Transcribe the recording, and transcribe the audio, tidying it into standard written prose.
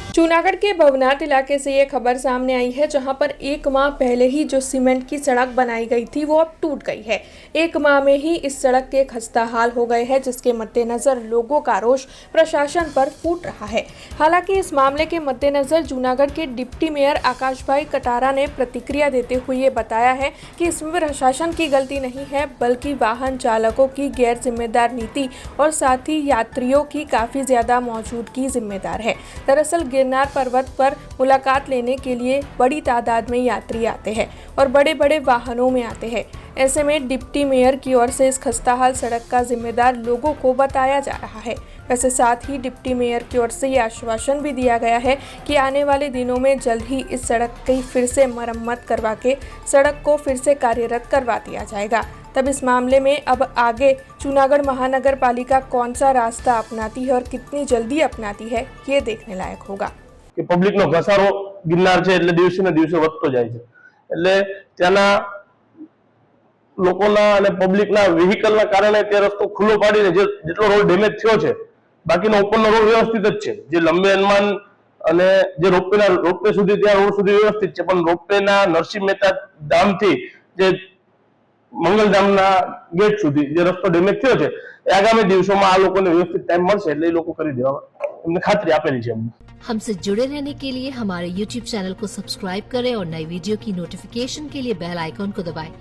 जूनागढ़ के भवनाथ इलाके से ये खबर सामने आई है, जहां पर 1 माह पहले ही जो सीमेंट की सड़क बनाई गई थी वो अब टूट गई है। 1 माह में ही इस सड़क के खस्ता हाल हो गए हैं, जिसके मद्देनजर लोगों का रोष प्रशासन पर फूट रहा है। हालांकि इस मामले के मद्देनजर जूनागढ़ के डिप्टी मेयर आकाश भाई कटारा ने प्रतिक्रिया देते हुए ये बताया है कि इसमें प्रशासन की गलती नहीं है, बल्कि वाहन चालकों की गैर जिम्मेदार नीति और साथ ही यात्रियों की काफी ज्यादा मौजूदगी जिम्मेदार है। दरअसल गिरनार पर्वत पर मुलाकात लेने के लिए बड़ी तादाद में यात्री आते हैं और बड़े बड़े वाहनों में आते हैं। ऐसे में डिप्टी मेयर की ओर से इस खस्ताहाल सड़क का जिम्मेदार लोगों को बताया जा रहा है। वैसे साथ ही डिप्टी मेयर की ओर से ये आश्वासन भी दिया गया है कि आने वाले दिनों में जल्द ही इस सड़क की फिर से मरम्मत करवा के सड़क को फिर से कार्यरत करवा दिया जाएगा। तब इस मामले में अब आगे जूनागढ़ महानगर पालिका कौन सा रास्ता अपनाती है और कितनी जल्दी अपनाती है, ये देखने लायक होगा। कि पब्लिक नो घसारो गिरनार છે એટલે દિવસે ને દિવસે વધતો જાય છે, એટલે ત્યાંના લોકોના અને પબ્લિકના વ્હીકલના કારણે તે રસ્તો ખુલ્લો પાડીને જેટલો રોડ ડેમેજ થયો છે, બાકીનો ઉપરનો રોડ વ્યવસ્થિત જ છે। જે લંબે હનુમાન અને જે રોપવે સુધી ત્યાં રોડ સુધી વ્યવસ્થિત છે, પણ રોપવેના નરસિંહ મહેતા ધામથી જે મંગલધામના ગેટ સુધી જે રસ્તો ડેમેજ થયો છે, એ આગામી દિવસોમાં આ લોકોને વ્યવસ્થિત ટાઈમ મળશે એટલે એ લોકો કરી દેવા એમને ખાતરી આપેલી છે। हमसे जुड़े रहने के लिए हमारे YouTube चैनल को सब्सक्राइब करें और नई वीडियो की नोटिफिकेशन के लिए बेल आइकॉन को दबाएं।